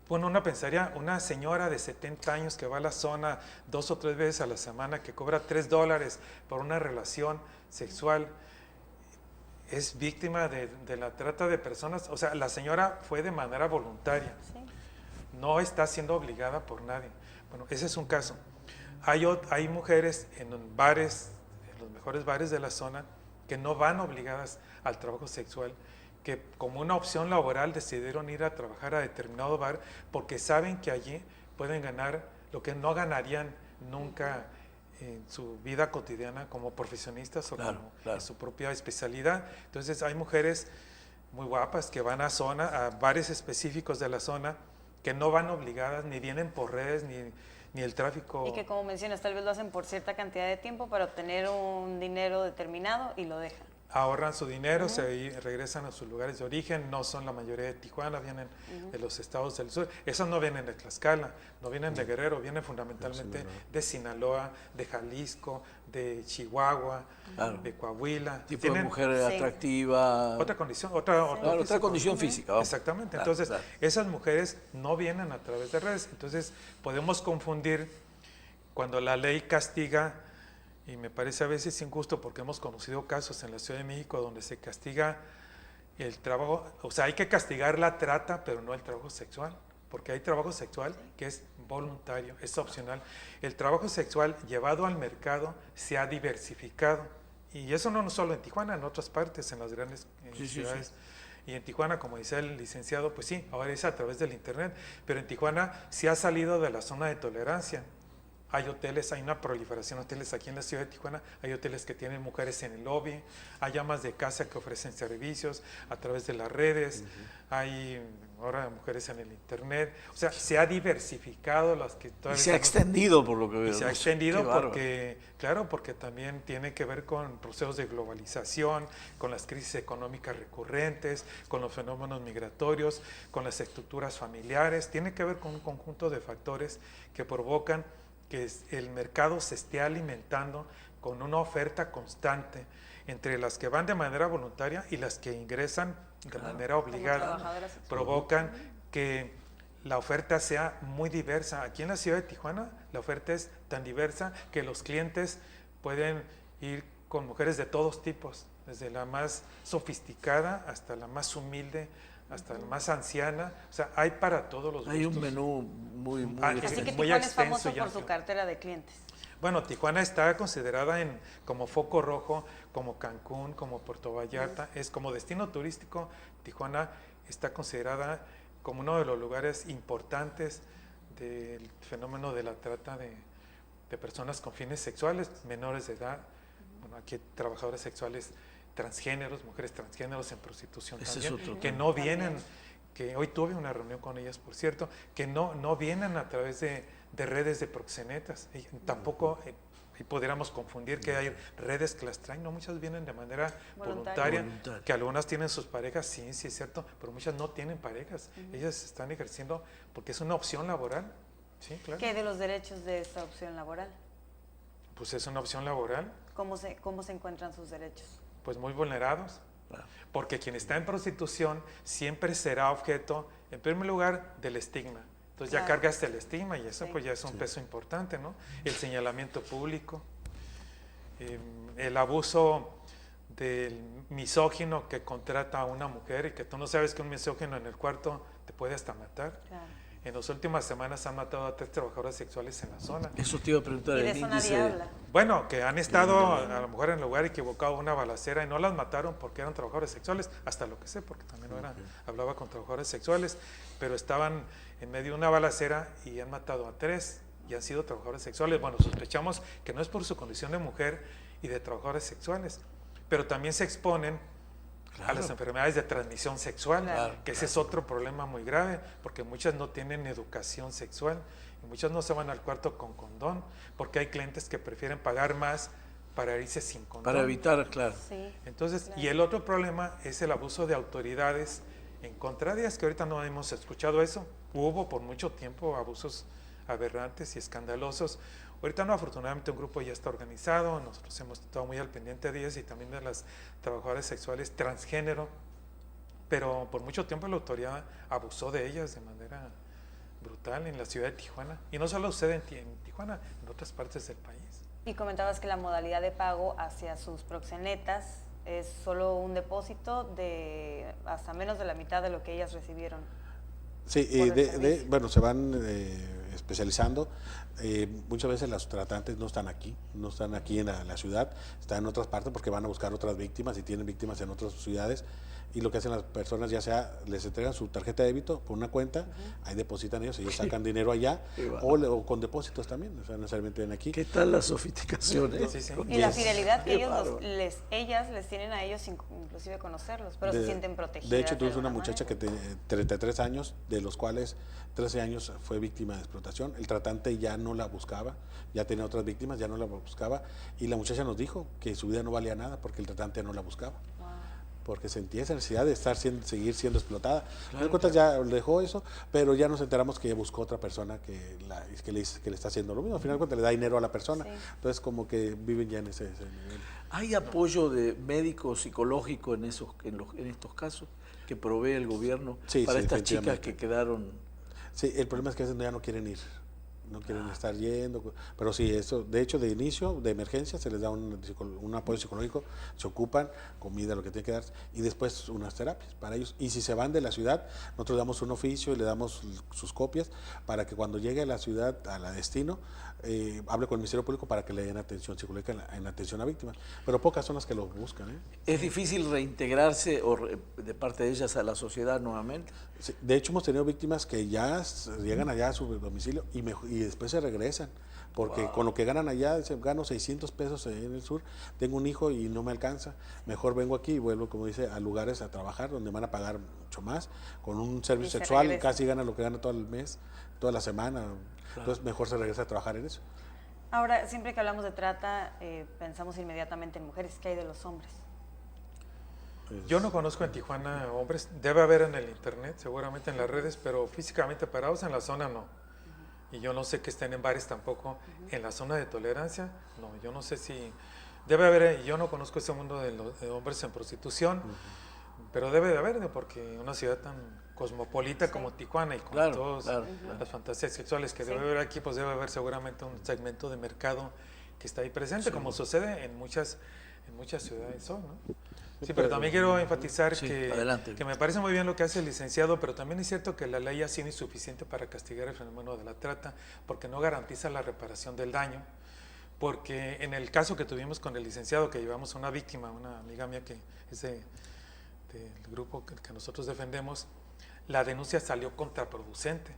Bueno, uno pensaría, una señora de 70 años que va a la zona 2 o 3 veces a la semana, que cobra $3 por una relación sexual, es víctima de la trata de personas. O sea, la señora fue de manera voluntaria, no está siendo obligada por nadie. Bueno, ese es un caso. Hay mujeres en bares, en los mejores bares de la zona, que no van obligadas al trabajo sexual, que como una opción laboral decidieron ir a trabajar a determinado bar porque saben que allí pueden ganar lo que no ganarían nunca en su vida cotidiana como profesionistas o en su propia especialidad. Entonces hay mujeres muy guapas que van a bares específicos de la zona, que no van obligadas, ni vienen por redes, ni el tráfico. Y que, como mencionas, tal vez lo hacen por cierta cantidad de tiempo para obtener un dinero determinado y lo dejan. Ahorran su dinero, regresan a sus lugares de origen, no son la mayoría de Tijuana, vienen de los estados del sur. Esos no vienen de Tlaxcala, no vienen de Guerrero, vienen fundamentalmente de Sinaloa, de Jalisco, de Chihuahua, de Coahuila. Tipo de mujer atractiva. Otra condición, otra condición física. Vamos. Exactamente, entonces esas mujeres no vienen a través de redes. Entonces podemos confundir cuando la ley castiga. Y me parece a veces injusto porque hemos conocido casos en la Ciudad de México donde se castiga el trabajo, o sea, hay que castigar la trata, pero no el trabajo sexual, porque hay trabajo sexual que es voluntario, es opcional. El trabajo sexual llevado al mercado se ha diversificado, y eso no solo en Tijuana, en otras partes, en las grandes ciudades. Y en Tijuana, como dice el licenciado, pues sí, ahora es a través del internet, pero en Tijuana sí ha salido de la zona de tolerancia. Hay hoteles, hay una proliferación de hoteles aquí en la ciudad de Tijuana, hay hoteles que tienen mujeres en el lobby, hay amas de casa que ofrecen servicios a través de las redes, hay ahora mujeres en el internet, o sea, se ha diversificado las que todavía... Y se ha extendido por lo que veo. Se ha extendido porque, claro, porque también tiene que ver con procesos de globalización, con las crisis económicas recurrentes, con los fenómenos migratorios, con las estructuras familiares, tiene que ver con un conjunto de factores que provocan que el mercado se esté alimentando con una oferta constante entre las que van de manera voluntaria y las que ingresan de manera obligada. Provocan que la oferta sea muy diversa. Aquí en la ciudad de Tijuana la oferta es tan diversa que los clientes pueden ir con mujeres de todos tipos, desde la más sofisticada hasta la más humilde, hasta la más anciana, o sea, hay para todos los gustos. Hay un menú muy Así que Tijuana es famoso por su cartera de clientes. Bueno, Tijuana está considerada como foco rojo, como Cancún, como Puerto Vallarta, es como destino turístico. Tijuana está considerada como uno de los lugares importantes del fenómeno de la trata de personas con fines sexuales, menores de edad. Bueno, aquí hay trabajadores sexuales transgéneros, mujeres transgéneros en prostitución Ese también, es otro que no vienen, que hoy tuve una reunión con ellas, por cierto, que no vienen a través de redes de proxenetas, y tampoco y pudiéramos confundir que hay redes que las traen, no, muchas vienen de manera voluntaria, que algunas tienen sus parejas, sí es cierto, pero muchas no tienen parejas, ellas están ejerciendo porque es una opción laboral, sí, claro. ¿Qué de los derechos de esta opción laboral? Pues es una opción laboral. ¿Cómo se encuentran sus derechos? Pues muy vulnerados, porque quien está en prostitución siempre será objeto, en primer lugar, del estigma. Entonces ya cargas el estigma y eso pues ya es un peso importante, ¿no? El señalamiento público, el abuso del misógino que contrata a una mujer y que tú no sabes que un misógino en el cuarto te puede hasta matar. Claro. En las últimas semanas han matado a 3 trabajadoras sexuales en la zona. Eso te iba a preguntar, el índice. Bueno, que han estado a lo mejor en el lugar equivocado, una balacera, y no las mataron porque eran trabajadoras sexuales, hasta lo que sé, porque también hablaba con trabajadoras sexuales, pero estaban en medio de una balacera y han matado a 3 y han sido trabajadoras sexuales. Bueno, sospechamos que no es por su condición de mujer y de trabajadoras sexuales, pero también se exponen a las enfermedades de transmisión sexual, que ese es otro problema muy grave, porque muchas no tienen educación sexual y muchas no se van al cuarto con condón, porque hay clientes que prefieren pagar más para irse sin condón. Para evitar, claro. Sí, entonces, claro. Y el otro problema es el abuso de autoridades en contra de ellas, que ahorita no hemos escuchado eso. Hubo por mucho tiempo abusos aberrantes y escandalosos. Ahorita no, afortunadamente un grupo ya está organizado, nosotros hemos estado muy al pendiente de ellas y también de las trabajadoras sexuales transgénero, pero por mucho tiempo la autoridad abusó de ellas de manera brutal en la ciudad de Tijuana. Y no solo sucede en Tijuana, en otras partes del país. Y comentabas que la modalidad de pago hacia sus proxenetas es solo un depósito de hasta menos de la mitad de lo que ellas recibieron. Sí, bueno, se van especializando. Muchas veces las tratantes no están aquí en la ciudad, están en otras partes porque van a buscar otras víctimas y tienen víctimas en otras ciudades. Y lo que hacen las personas, ya sea les entregan su tarjeta de débito por una cuenta, ahí depositan ellos sacan dinero allá, o con depósitos también, o sea, no necesariamente ven aquí. ¿Qué tal la sofisticación? Sí. Y la fidelidad que ellas les tienen a ellos, inclusive conocerlos, pero se sienten protegidas. De hecho, tuvimos una muchacha que tiene 33 años, de los cuales 13 años fue víctima de explotación. El tratante ya no la buscaba, ya tenía otras víctimas, ya no la buscaba, y la muchacha nos dijo que su vida no valía nada porque el tratante no la buscaba. Porque sentía esa necesidad de seguir siendo explotada. Claro, cuentas ya dejó eso, pero ya nos enteramos que ella buscó otra persona que le está haciendo lo mismo. Al final de cuentas le da dinero a la persona, entonces como que viven ya en ese nivel. ¿Hay apoyo de médico psicológico en estos casos que provee el gobierno para estas chicas que quedaron? Sí, el problema es que a veces ya no quieren ir. No quieren estar yendo, pero sí, eso, de hecho, de inicio, de emergencia, se les da un apoyo psicológico, se ocupan, comida, lo que tiene que dar, y después unas terapias para ellos. Y si se van de la ciudad, nosotros damos un oficio y le damos sus copias para que cuando llegue a la ciudad, a la destino, hable con el Ministerio Público para que le den atención psicológica en atención a víctimas. Pero pocas son las que lo buscan. ¿Es difícil reintegrarse de parte de ellas a la sociedad nuevamente? Sí, de hecho, hemos tenido víctimas que ya llegan allá a su domicilio y después se regresan, porque con lo que ganan allá, dicen, gano 600 pesos en el sur, tengo un hijo y no me alcanza, mejor vengo aquí y vuelvo, como dice, a lugares a trabajar donde van a pagar mucho más, con un servicio sexual, casi gana lo que gana todo el mes, toda la semana, entonces mejor se regresa a trabajar en eso. Ahora, siempre que hablamos de trata, pensamos inmediatamente en mujeres. ¿Qué hay de los hombres? Yo no conozco en Tijuana hombres, debe haber en el internet, seguramente en las redes, pero físicamente parados en la zona no. Y yo no sé que estén en bares tampoco. En la zona de tolerancia, no, yo no sé si... Debe haber, yo no conozco ese mundo de hombres en prostitución, pero debe de haber, porque una ciudad tan cosmopolita como Tijuana y con todas las fantasías sexuales que debe haber aquí, pues debe haber seguramente un segmento de mercado que está ahí presente, como sucede en muchas ciudades hoy, ¿no? Sí, pero también quiero enfatizar que me parece muy bien lo que hace el licenciado, pero también es cierto que la ley ha sido insuficiente para castigar el fenómeno de la trata, porque no garantiza la reparación del daño, porque en el caso que tuvimos con el licenciado, que llevamos a una víctima, una amiga mía que es del grupo que nosotros defendemos, la denuncia salió contraproducente,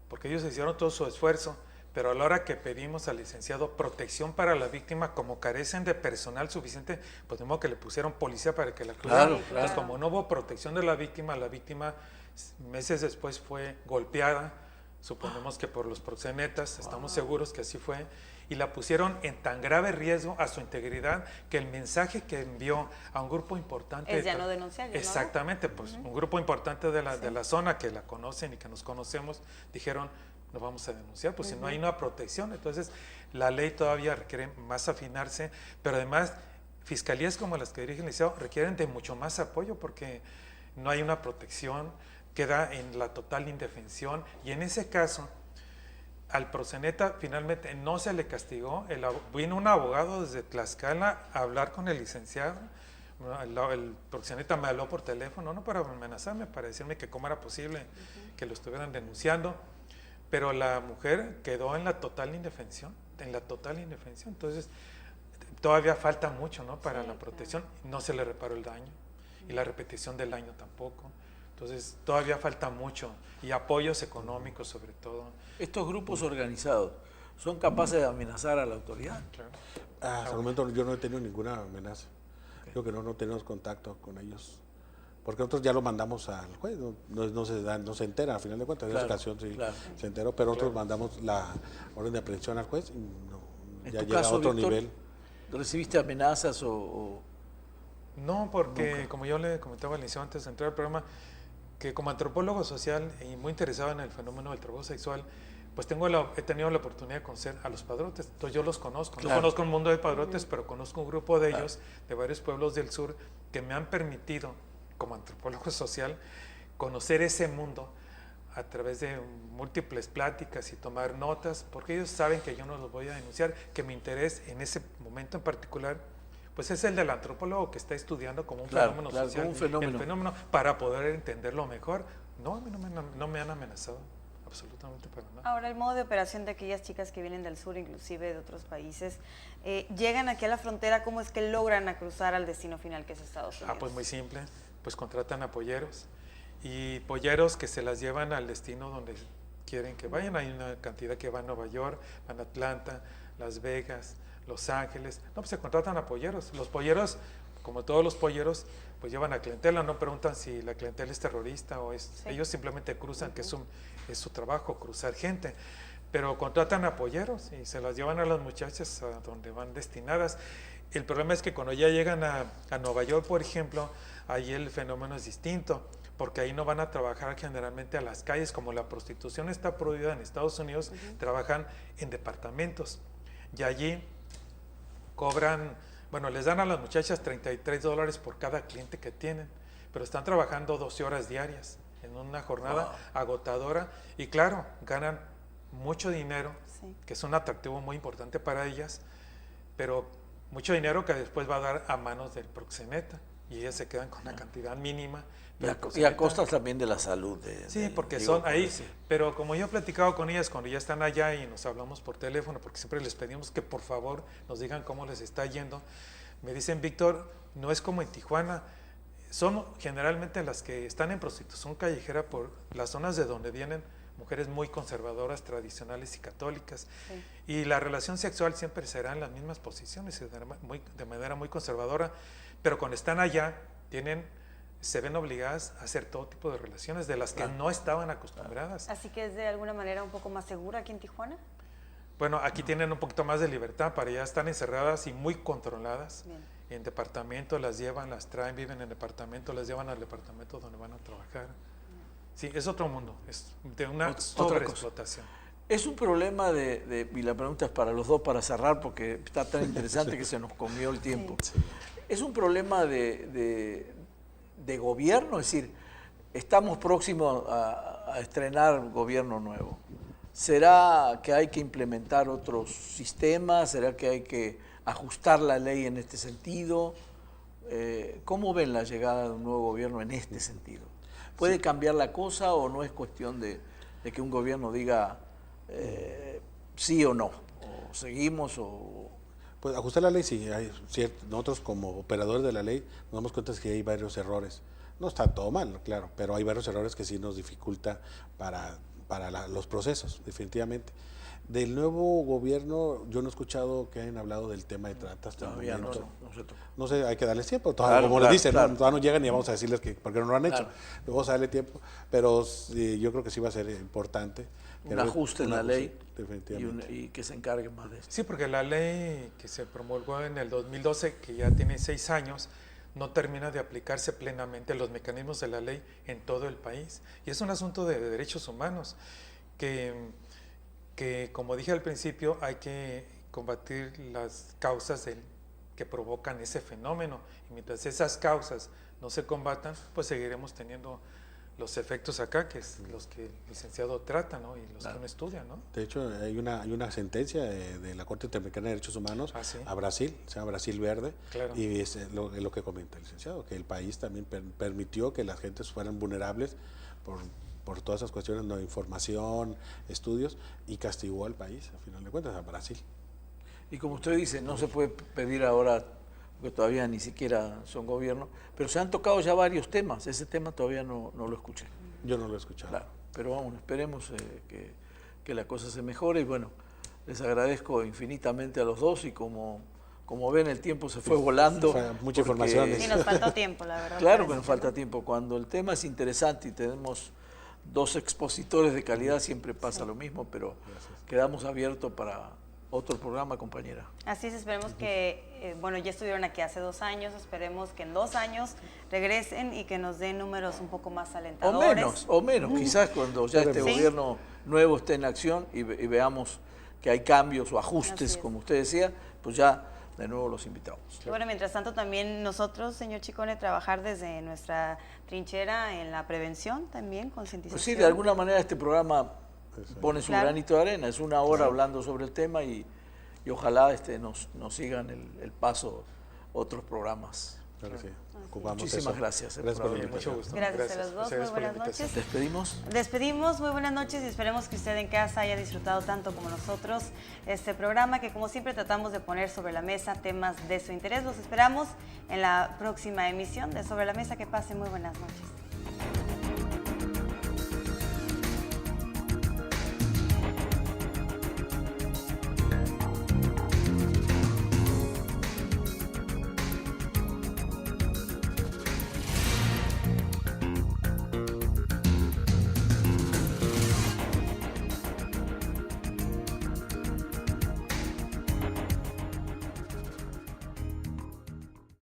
porque ellos hicieron todo su esfuerzo, pero a la hora que pedimos al licenciado protección para la víctima, como carecen de personal suficiente, pues de modo que le pusieron policía para que la cuidaran. Claro, claro. Entonces, como no hubo protección de la víctima meses después fue golpeada, suponemos que por los proxenetas, estamos seguros que así fue, y la pusieron en tan grave riesgo a su integridad que el mensaje que envió a un grupo importante... Es ya no denunciar. Exactamente, pues un grupo importante de la zona que la conocen y que nos conocemos, dijeron, no vamos a denunciar, pues si no hay una protección. Entonces, la ley todavía requiere más afinarse, pero además, fiscalías como las que dirige el licenciado requieren de mucho más apoyo porque no hay una protección, queda en la total indefensión, y en ese caso, al proxeneta finalmente no se le castigó. Vino un abogado desde Tlaxcala a hablar con el licenciado. El proxeneta me habló por teléfono, no para amenazarme, para decirme que cómo era posible que lo estuvieran denunciando, pero la mujer quedó en la total indefensión, entonces todavía falta mucho, ¿no?, para la protección. No se le reparó el daño y la repetición del daño tampoco. Entonces todavía falta mucho, y apoyos económicos sobre todo. ¿Estos grupos organizados son capaces de amenazar a la autoridad? Claro. Hasta el momento yo no he tenido ninguna amenaza. Creo que no tenemos contacto con ellos. Porque nosotros ya lo mandamos al juez, no se entera, al final de cuentas. En esa ocasión sí se enteró, pero nosotros mandamos la orden de aprehensión al juez y ya llega a otro Víctor, nivel. ¿recibiste amenazas o...? No, porque como yo le comentaba al inicio antes de entrar al programa, que como antropólogo social y muy interesado en el fenómeno del trabajo sexual, pues he tenido la oportunidad de conocer a los padrotes. Entonces yo los conozco. No conozco el mundo de padrotes, pero conozco un grupo de ellos, de varios pueblos del sur, que me han permitido, como antropólogo social, conocer ese mundo a través de múltiples pláticas y tomar notas, porque ellos saben que yo no los voy a denunciar, que mi interés en ese momento en particular pues es el del antropólogo que está estudiando como un fenómeno social, como un fenómeno. el fenómeno, para poder entenderlo mejor. No, a mí no me han amenazado, absolutamente para nada. Ahora, el modo de operación de aquellas chicas que vienen del sur, inclusive de otros países, llegan aquí a la frontera, ¿cómo es que logran cruzar al destino final, que es Estados Unidos? Pues muy simple, pues contratan a polleros, y polleros que se las llevan al destino donde quieren que vayan. Hay una cantidad que va a Nueva York, van a Atlanta, Las Vegas, Los Ángeles. No, pues se contratan a polleros. Los polleros, como todos los polleros, pues llevan a clientela, no preguntan si la clientela es terrorista o es... Sí. Ellos simplemente cruzan, que es su trabajo, cruzar gente. Pero contratan a polleros y se las llevan a las muchachas a donde van destinadas. El problema es que cuando ya llegan a Nueva York, por ejemplo, ahí el fenómeno es distinto, porque ahí no van a trabajar generalmente a las calles. Como la prostitución está prohibida en Estados Unidos, trabajan en departamentos. Y allí cobran, bueno, les dan a las muchachas $33 por cada cliente que tienen, pero están trabajando 12 horas diarias en una jornada agotadora, y claro, ganan mucho dinero, que es un atractivo muy importante para ellas, pero mucho dinero que después va a dar a manos del proxeneta, y ellas se quedan con una cantidad mínima. Y a costas también de la salud. Sí, porque son ahí, pero como yo he platicado con ellas cuando ya están allá y nos hablamos por teléfono, porque siempre les pedimos que por favor nos digan cómo les está yendo, me dicen, Víctor, no es como en Tijuana, son generalmente las que están en prostitución callejera por las zonas de donde vienen mujeres muy conservadoras, tradicionales y católicas, y la relación sexual siempre será en las mismas posiciones, de manera muy conservadora, pero cuando están allá se ven obligadas a hacer todo tipo de relaciones de las que no estaban acostumbradas. Así que es de alguna manera un poco más segura aquí en Tijuana. Bueno, aquí tienen un poquito más de libertad, para allá están encerradas y muy controladas. En departamento las llevan, las traen, viven en departamento, las llevan al departamento donde van a trabajar. Sí, es otro mundo, es de una sobreexplotación. Es un problema y la pregunta es para los dos para cerrar, porque está tan interesante que se nos comió el tiempo. Es un problema de gobierno, es decir, estamos próximos a estrenar gobierno nuevo. ¿Será que hay que implementar otros sistemas? ¿Será que hay que ajustar la ley en este sentido? ¿Cómo ven la llegada de un nuevo gobierno en este sentido? ¿Puede cambiar la cosa o no es cuestión de que un gobierno diga sí o no? ¿O seguimos o...? Pues ajustar la ley, sí. Nosotros como operadores de la ley nos damos cuenta de que hay varios errores. No está todo mal, claro, pero hay varios errores que sí nos dificulta para los procesos, definitivamente. Del nuevo gobierno, yo no he escuchado que hayan hablado del tema de trata hasta el momento. No sé, hay que darles tiempo. Todavía, como les dicen, todavía no llegan y vamos a decirles que por qué no lo han hecho. Vamos a darle tiempo, pero sí, yo creo que sí va a ser importante. Un ajuste en la ley definitivamente. y que se encargue más de esto. Sí, porque la ley que se promulgó en el 2012, que ya tiene 6 años, no termina de aplicarse plenamente los mecanismos de la ley en todo el país. Y es un asunto de derechos humanos que, como dije al principio, hay que combatir las causas que provocan ese fenómeno. Y mientras esas causas no se combatan, pues seguiremos teniendo los efectos acá, que es los que el licenciado trata, ¿no? Y los que uno estudia, ¿no? De hecho, hay una sentencia de la Corte Interamericana de Derechos Humanos a Brasil, se llama Brasil Verde, y es lo que comenta el licenciado, que el país también permitió que las gentes fueran vulnerables por todas esas cuestiones, no información, estudios, y castigó al país, a final de cuentas, a Brasil. Y como usted dice, no se puede pedir ahora, porque todavía ni siquiera son gobierno, pero se han tocado ya varios temas. Ese tema todavía no lo escuché. Yo no lo he escuchado. Claro, pero vamos, esperemos que la cosa se mejore. Y bueno, les agradezco infinitamente a los dos y como ven, el tiempo se fue volando. Mucha información. Sí, nos faltó tiempo, la verdad. Claro que nos falta tiempo. Cuando el tema es interesante y tenemos dos expositores de calidad, siempre pasa lo mismo, pero quedamos abiertos para otro programa, compañera. Así es, esperemos que, ya estuvieron aquí hace 2 años, esperemos que en 2 años regresen y que nos den números un poco más alentadores. O menos, quizás cuando ya este gobierno nuevo esté en acción y veamos que hay cambios o ajustes, como usted decía, pues ya de nuevo los invitamos. Y bueno, mientras tanto también nosotros, señor Ciccone, trabajar desde nuestra trinchera en la prevención también, concientización. Pues sí, de alguna manera este programa pone su granito de arena, es 1 hora hablando sobre el tema y ojalá nos sigan el paso otros programas. Claro que sí. Muchísimas gracias. Gracias por la invitación. Mucho gusto. Gracias a los dos, muy buenas noches. ¿Despedimos? Muy buenas noches y esperemos que usted en casa haya disfrutado tanto como nosotros este programa que como siempre tratamos de poner sobre la mesa temas de su interés. Los esperamos en la próxima emisión de Sobre la Mesa. Que pasen muy buenas noches.